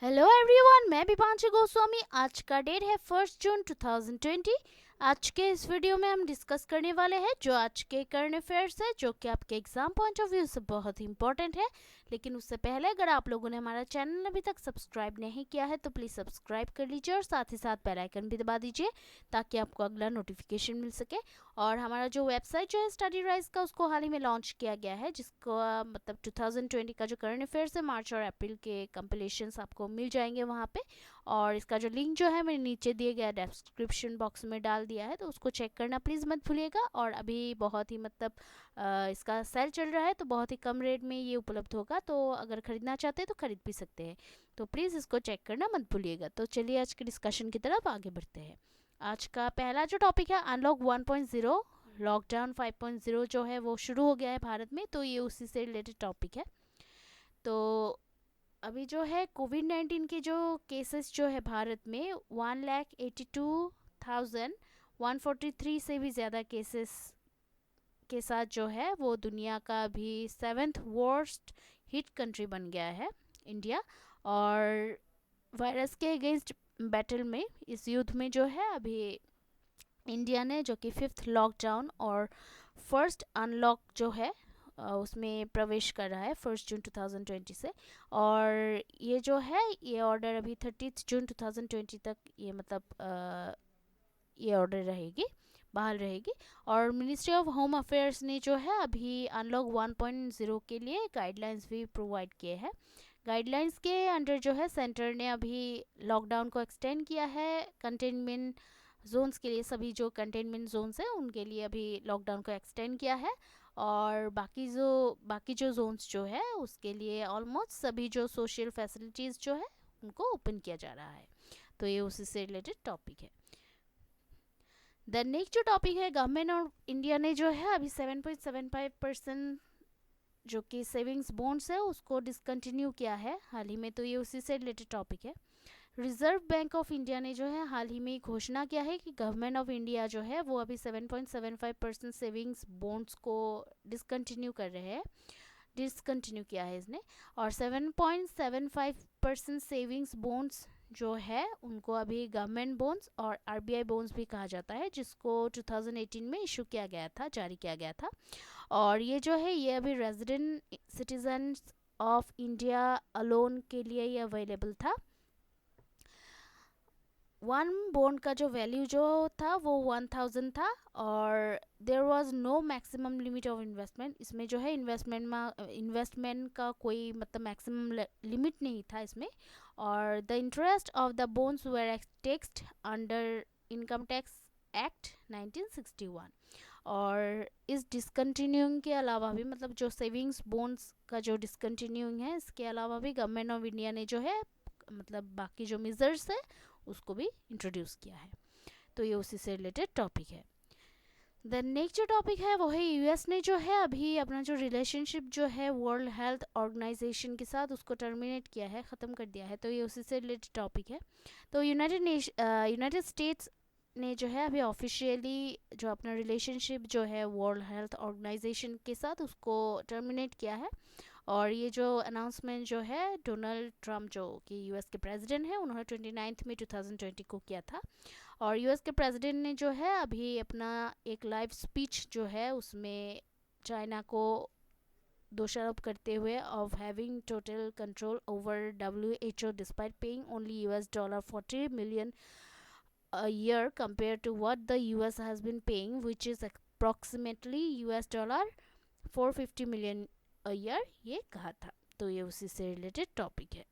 Hello everyone, मैं विपांशु गोस्वामी। आज का डेट है 1 जून 2020। आज के इस वीडियो में हम डिस्कस करने वाले हैं जो आज के करंट अफेयर्स है, जो कि आपके एग्जाम पॉइंट ऑफ व्यू से बहुत ही इंपॉर्टेंट है। लेकिन उससे पहले अगर आप लोगों ने हमारा चैनल अभी तक सब्सक्राइब नहीं किया है तो प्लीज़ सब्सक्राइब कर लीजिए और साथ ही साथ बेल आइकन भी दबा दीजिए ताकि आपको अगला नोटिफिकेशन मिल सके। और हमारा जो वेबसाइट जो है स्टडी राइज का, उसको हाल ही में लॉन्च किया गया है, जिसको मतलब 2020 का जो करंट अफेयर्स है मार्च और अप्रैल के कंपिलेशंस आपको मिल जाएंगे वहाँ पे। और इसका जो लिंक जो है मैंने नीचे दिए गया डिस्क्रिप्शन बॉक्स में डाल दिया है, तो उसको चेक करना प्लीज़ मत भूलिएगा। और अभी बहुत ही मतलब इसका सेल चल रहा है, तो बहुत ही कम रेट में ये उपलब्ध होगा, तो अगर ख़रीदना चाहते हैं तो ख़रीद भी सकते हैं। तो प्लीज़ इसको चेक करना मत भूलिएगा। तो चलिए आज के डिस्कशन की तरफ आगे बढ़ते हैं। आज का पहला जो टॉपिक है अनलॉक 1.0, लॉकडाउन 5.0 जो है वो शुरू हो गया है भारत में, तो ये उसी से रिलेटेड टॉपिक है। तो अभी जो है कोविड-19 के जो केसेस जो है भारत में 1,82,143 से भी ज़्यादा केसेस के साथ जो है वो दुनिया का अभी 7th वर्स्ट हिट कंट्री बन गया है इंडिया। और वायरस के अगेंस्ट बैटल में, इस युद्ध में जो है अभी इंडिया ने, जो कि 5th लॉकडाउन और फर्स्ट अनलॉक जो है उसमें प्रवेश कर रहा है 1 जून 2020 से। और ये जो है ये ऑर्डर अभी 30 जून 2020 तक ये मतलब ये ऑर्डर रहेगी, बहाल रहेगी। और मिनिस्ट्री ऑफ होम अफेयर्स ने जो है अभी अनलॉक 1.0 के लिए गाइडलाइंस भी प्रोवाइड किए हैं। गाइडलाइंस के अंडर जो है सेंटर ने अभी लॉकडाउन को एक्सटेंड किया है कंटेनमेंट जोन्स के लिए। सभी जो कंटेनमेंट जोन्स हैं उनके लिए अभी लॉकडाउन को एक्सटेंड किया है। और बाकी जो जोन्स जो है उसके लिए ऑलमोस्ट सभी जो सोशल फैसिलिटीज़ जो है उनको ओपन किया जा रहा है। तो ये उसी से रिलेटेड टॉपिक है। द नेक्स्ट जो टॉपिक है, गवर्नमेंट ऑफ इंडिया ने जो है अभी 7.75% जो कि सेविंग्स बॉन्ड्स है उसको डिसकंटिन्यू किया है हाल ही में, तो ये उसी से रिलेटेड टॉपिक है। रिजर्व बैंक ऑफ इंडिया ने जो है हाल ही में घोषणा किया है कि गवर्नमेंट ऑफ इंडिया जो है वो अभी 7.75% सेविंग्स बॉन्ड्स को डिसकंटिन्यू कर रहे हैं, डिसकंटिन्यू किया है इसने। और 7.75% सेविंग्स बॉन्ड्स जो है उनको अभी गवर्नमेंट बॉन्ड्स और आरबीआई बॉन्ड्स भी कहा जाता है, जिसको 2018 में इशू किया गया था, जारी किया गया था। और ये जो है ये अभी resident citizen of India alone के लिए ये अवेलेबल था। वन बॉन्ड का जो वैल्यू जो था वो 1000 था। और there was no maximum limit of investment. इसमें जो है इन्वेस्टमेंट का कोई मतलब मैक्सिमम लिमिट नहीं था इसमें। और the interest of the bonds were taxed under income tax act 1961। और इस डिसकंटिन्यूइंग के अलावा भी, मतलब जो सेविंग्स बॉन्ड्स का जो डिसकंटिन्यूइंग है, इसके अलावा भी गवर्नमेंट ऑफ इंडिया ने जो है मतलब बाकी जो मेजर्स है उसको भी इंट्रोड्यूस किया है। तो ये उसी से रिलेटेड टॉपिक है। द नेक्स्ट जो टॉपिक है वो है यूएस ने जो है अभी अपना जो रिलेशनशिप जो है वर्ल्ड हेल्थ ऑर्गेनाइजेशन के साथ उसको टर्मिनेट किया है, ख़त्म कर दिया है, तो ये उसी से रिलेटेड टॉपिक है। तो यूनाइटेड स्टेट्स ने जो है अभी ऑफिशियली जो अपना रिलेशनशिप जो है वर्ल्ड हेल्थ ऑर्गेनाइजेशन के साथ उसको टर्मिनेट किया है। और ये जो अनाउंसमेंट जो है डोनाल्ड ट्रम्प जो कि यूएस के प्रेसिडेंट हैं उन्होंने 29 में 2020 को किया था। और यूएस के प्रेसिडेंट ने जो है अभी अपना एक लाइव स्पीच जो है उसमें चाइना को दोषारोप करते हुए of having total control over WHO despite paying only $40 million a year compared to what the US has been paying, which is approximately $450 million a year, ये कहा था। तो ये उसी से रिलेटेड टॉपिक है।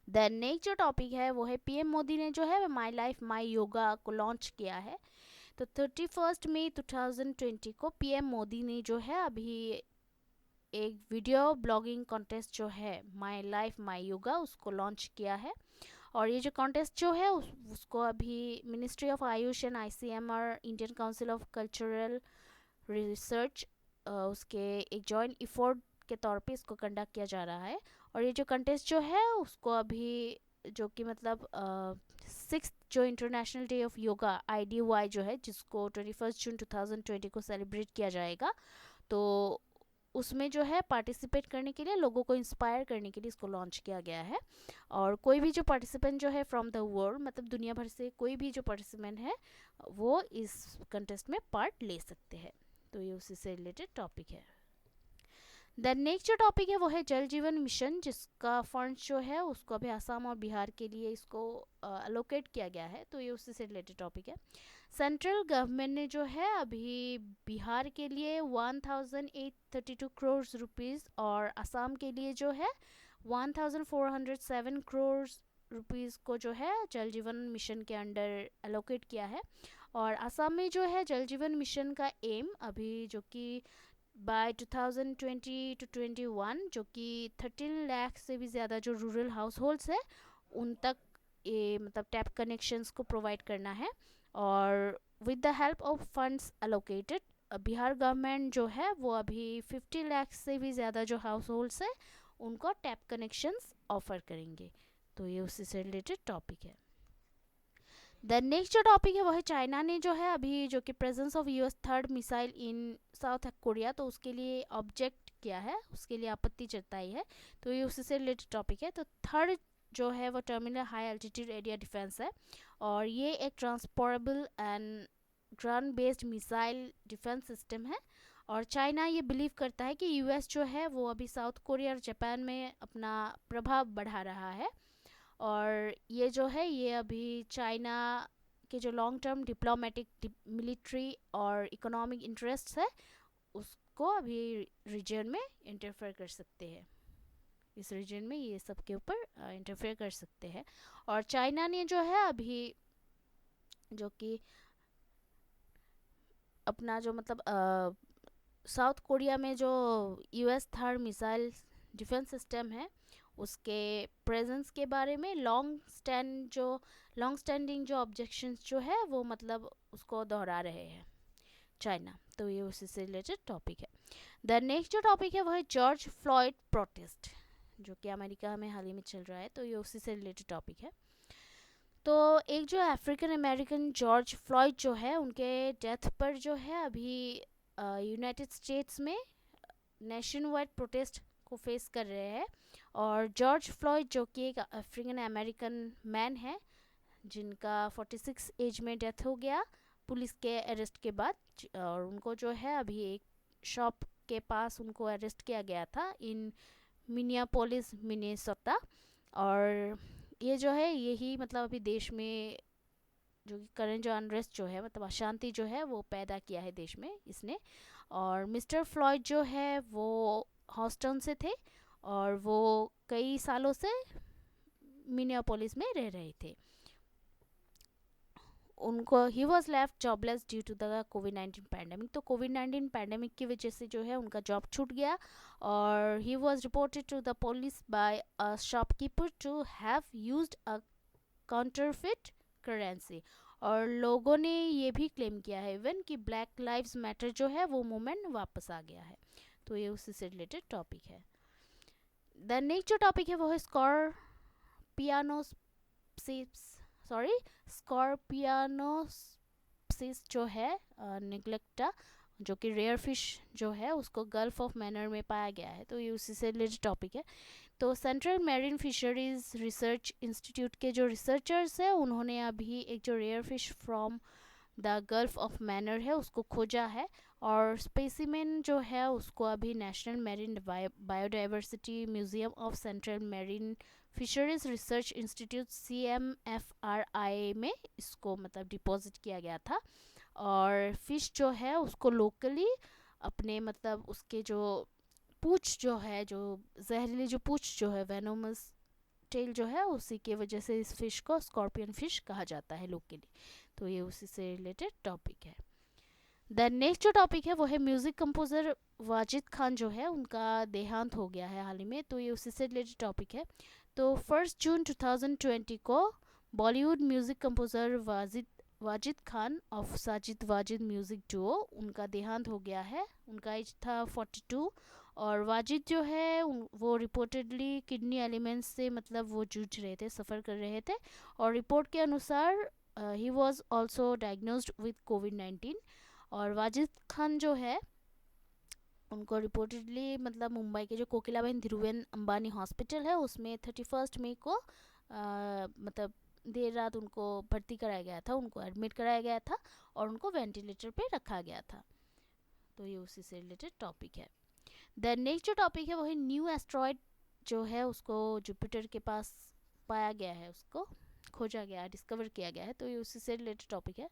देन नेक्स्ट जो टॉपिक है वो है पीएम मोदी ने जो है माई लाइफ माई योगा को लॉन्च किया है। तो 31 मई 2020 को पीएम मोदी ने जो है अभी एक वीडियो ब्लॉगिंग कॉन्टेस्ट जो है माई लाइफ माई योगा उसको लॉन्च किया है। और ये जो कॉन्टेस्ट जो है उसको अभी ministry of AYUSH and ICM और Indian council of cultural research उसके एक जॉइंट इफोर्ट के तौर पे इसको कंडक्ट किया जा रहा है। और ये जो कंटेस्ट जो है उसको अभी जो कि मतलब 6th जो international day of yoga IDY जो है, जिसको 21 जून 2020 को सेलिब्रेट किया जाएगा, तो उसमें जो है पार्टिसिपेट करने के लिए, लोगों को इंस्पायर करने के लिए इसको लॉन्च किया गया है। और कोई भी जो पार्टिसिपेंट जो है फ्रॉम द वर्ल्ड, मतलब दुनिया भर से कोई भी जो पार्टिसिपेंट है वो इस कंटेस्ट में पार्ट ले सकते हैं। तो ये उसी से रिलेटेड टॉपिक है। द नेक्स्ट जो टॉपिक है वो है जल जीवन मिशन, जिसका फंड जो है उसको अभी असम और बिहार के लिए इसको अलोकेट किया गया है। तो ये उसी से रिलेटेड टॉपिक है। सेंट्रल गवर्नमेंट ने जो है अभी बिहार के लिए 1832 करोड़ रुपीज़ और असम के लिए जो है 1407 करोड़ रुपीज़ को जो है जल जीवन मिशन के अंडर एलोकेट किया है। और असम में जो है जल जीवन मिशन का एम अभी जो कि बाय 2020 टू 21 जो कि 13 लाख से भी ज़्यादा जो रूरल हाउस होल्ड्स है उन तक ये मतलब टैप कनेक्शंस को प्रोवाइड करना है। और with the help of funds allocated, Bihar government जो है वो अभी 50 लाख से भी ज़्यादा जो हाउस होल्ड्स है उनको टैप कनेक्शंस ऑफर करेंगे। तो ये उसी से रिलेटेड टॉपिक है। द नेक्स्ट जो टॉपिक है वो है चाइना ने जो है अभी जो कि presence of US third missile in south Korea, तो उसके लिए ऑब्जेक्ट किया है, उसके लिए आपत्ति जताई है। तो ये उसी से रिलेटेड टॉपिक है। तो थर्ड जो है वो terminal high altitude area defence है, और ये एक transportable and ground based missile defence system है। और चाइना ये बिलीव करता है कि यूएस जो है वो अभी साउथ कोरिया और जापान में अपना प्रभाव बढ़ा रहा है, और ये जो है ये अभी चाइना के जो लॉन्ग टर्म डिप्लोमेटिक, मिलिट्री और इकोनॉमिक इंटरेस्ट्स है उसको अभी रीजन में इंटरफेयर कर सकते हैं। इस रीजन में ये सब के ऊपर इंटरफेयर कर सकते हैं। और चाइना ने जो है अभी जो कि अपना जो मतलब साउथ कोरिया में जो US third missile defence system है उसके प्रेजेंस के बारे में लॉन्ग स्टैंडिंग जो ऑब्जेक्शंस जो है वो मतलब उसको दोहरा रहे हैं चाइना। तो ये उसी से रिलेटेड टॉपिक है। द नेक्स्ट जो टॉपिक है वो है जॉर्ज फ्लॉयड प्रोटेस्ट, जो कि अमेरिका में हाल ही में चल रहा है। तो ये उसी से रिलेटेड टॉपिक है। तो एक जो अफ्रीकन अमेरिकन जॉर्ज फ्लॉयड जो है उनके डेथ पर जो है अभी यूनाइटेड स्टेट्स में नेशन वाइड प्रोटेस्ट को फेस कर रहे हैं। और जॉर्ज फ्लॉयड जो कि एक अफ्रीकन अमेरिकन मैन है जिनका 46 एज में डेथ हो गया पुलिस के अरेस्ट के बाद, और उनको जो है अभी एक शॉप के पास उनको अरेस्ट किया गया था इन मिनियापोलिस मिनेसोटा। और ये जो है यही मतलब अभी देश में जो कि करंट जो अनरेस्ट जो है मतलब अशांति जो है वो पैदा किया है देश में इसने। और मिस्टर फ्लॉयड जो है वो हॉस्टन से थे और वो कई सालों से मिनियापोलिस में रह रहे थे। उनको he was left jobless due to the कोविड-19 पैंडमिक। तो कोविड-19 पैंडमिक की वजह से जो है उनका जॉब छूट गया, और he was reported to the police by a shopkeeper to have used a counterfeit currency. और लोगों ने ये भी क्लेम किया है इवन कि ब्लैक लाइव्स मैटर जो है वो मूवमेंट वापस आ गया है। तो ये उसी से रिलेटेड टॉपिक है। द नेक्स्ट जो टॉपिक है वो है स्कॉर्पियानोसिस जो है निग्लेक्टा, जो कि रेयर फिश जो है उसको गल्फ ऑफ मैनर में पाया गया है। तो ये उसी से रिलेटेड टॉपिक है। तो central marine fisheries research institute के जो रिसर्चर्स हैं उन्होंने अभी एक जो rare fish from the gulf of Mannar है उसको खोजा है, और स्पेसिमेन जो है उसको अभी national marine biodiversity museum of central marine fisheries research institute CMFRI में इसको मतलब डिपॉजिट किया गया था। और फिश जो है उसको लोकली अपने मतलब उसके जो पूछ जो है जो जहरीली जो पूछ जो है वेनोमस टेल जो है उसी के वजह से इस फिश को स्कॉर्पियन फिश कहा जाता है लोकली। तो ये उसी से रिलेटेड टॉपिक है। द नेक्स्ट जो टॉपिक है वो है म्यूज़िक कंपोज़र वाजिद खान जो है उनका देहांत हो गया है हाल ही में। तो ये उसी से रिलेटेड टॉपिक है। तो 1 जून 2020 को Bollywood music composer Wajid Khan of Sajid Wajid music Duo उनका देहांत हो गया है। उनका एज था 42, और वाजिद जो है वो रिपोर्टेडली किडनी एलिमेंट्स से मतलब वो जूझ रहे थे, सफ़र कर रहे थे। और रिपोर्ट के अनुसार he was also diagnosed with कोविड-19। और वाजिद खान जो है उनको रिपोर्टेडली मतलब मुंबई के जो कोकिलाबेन ध्रुवेन अंबानी हॉस्पिटल है उसमें 31 मई को मतलब देर रात उनको भर्ती कराया गया था, उनको एडमिट कराया गया था और उनको वेंटिलेटर पे रखा गया था। तो ये उसी से रिलेटेड टॉपिक है। देन नेक्स्ट जो टॉपिक है वो है न्यू एस्ट्रॉयड जो है उसको जुपिटर के पास पाया गया है, उसको खोजा गया, डिस्कवर किया गया है। तो ये उसी से रिलेटेड टॉपिक है।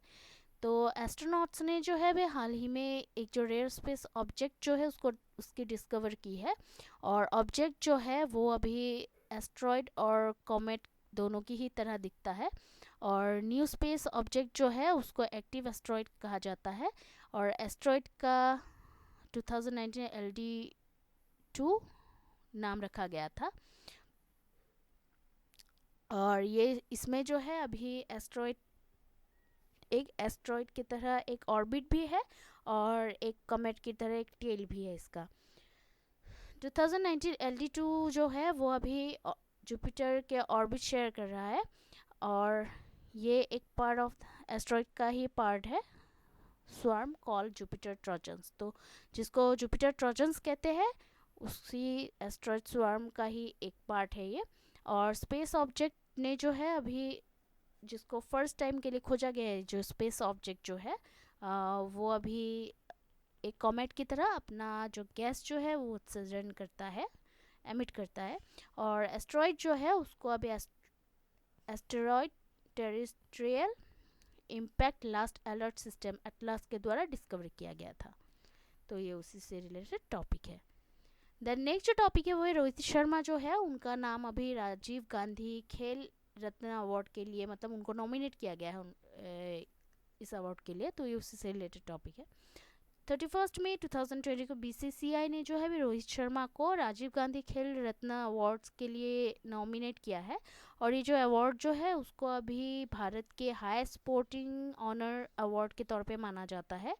तो एस्ट्रोनॉट्स ने जो है वे हाल ही में एक जो रेयर स्पेस ऑब्जेक्ट जो है उसको उसकी डिस्कवर की है, और ऑब्जेक्ट जो है वो अभी एस्ट्रॉयड और कॉमेट दोनों की ही तरह दिखता है। और न्यू स्पेस ऑब्जेक्ट जो है उसको एक्टिव एस्ट्रॉयड कहा जाता है, और एस्ट्रॉयड का 2019 LD2 नाम रखा गया था। और ये इसमें जो है अभी एस्ट्रॉयड एक एस्ट्रॉयड की तरह एक ऑर्बिट भी है और एक कमेट की तरह एक टेल भी है इसका। 2019 LD2 जो है वो अभी जुपिटर के ऑर्बिट शेयर कर रहा है, और ये एक पार्ट ऑफ एस्ट्रॉयड का ही पार्ट है, स्वार्म कॉल जुपिटर ट्रोजन्स। तो जिसको जुपिटर ट्रोजन्स कहते हैं उसी एस्ट्रॉयड स्वार्म का ही एक पार्ट है ये। और स्पेस ऑब्जेक्ट ने जो है अभी जिसको फर्स्ट टाइम के लिए खोजा गया है, जो स्पेस ऑब्जेक्ट जो है वो अभी एक कॉमेट की तरह अपना जो गैस जो है वो उत्सर्जन करता है, एमिट करता है। और एस्ट्रॉयड जो है उसको अभी asteroid terrestrial impact last alert system atlas के द्वारा डिस्कवर किया गया था। तो ये उसी से रिलेटेड टॉपिक है। देन नेक्स्ट जो टॉपिक है वो है रोहित शर्मा जो है उनका नाम अभी राजीव गांधी खेल रत्न अवार्ड के लिए मतलब उनको नॉमिनेट किया गया है इस अवार्ड के लिए। तो ये उसी से रिलेटेड टॉपिक है। 31 मई 2020 को BCCI ने जो है रोहित शर्मा को राजीव गांधी खेल रत्न अवार्ड्स के लिए नॉमिनेट किया है। और ये जो अवार्ड जो है उसको अभी भारत के हाईएस्ट स्पोर्टिंग ऑनर अवार्ड के तौर पे माना जाता है।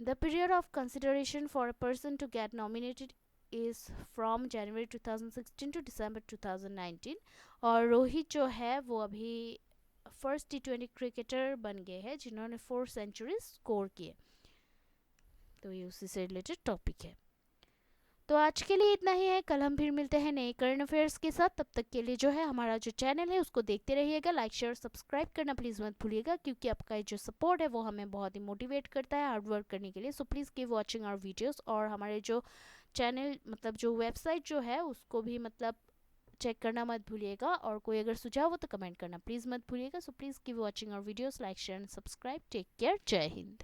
The period of consideration for a person to get nominated is from January 2016 to December 2019। और रोहित जो है वो अभी फर्स्ट T20 क्रिकेटर बन गए हैं जिन्होंने 4 सेंचुरीज स्कोर किए। तो ये उसी से रिलेटेड टॉपिक है। तो आज के लिए इतना ही है, कल हम फिर मिलते हैं नए करंट अफेयर्स के साथ। तब तक के लिए जो है हमारा जो चैनल है उसको देखते रहिएगा, लाइक शेयर सब्सक्राइब करना प्लीज़ मत भूलिएगा, क्योंकि आपका जो सपोर्ट है वो हमें बहुत ही मोटिवेट करता है हार्ड वर्क करने के लिए। So please keep watching our videos, और हमारे जो चैनल मतलब जो वेबसाइट जो है उसको भी मतलब चेक करना मत भूलिएगा, और कोई अगर सुझाव हो तो कमेंट करना प्लीज़ मत भूलिएगा। So please keep watching our videos, like share and subscribe. Take care, जय हिंद।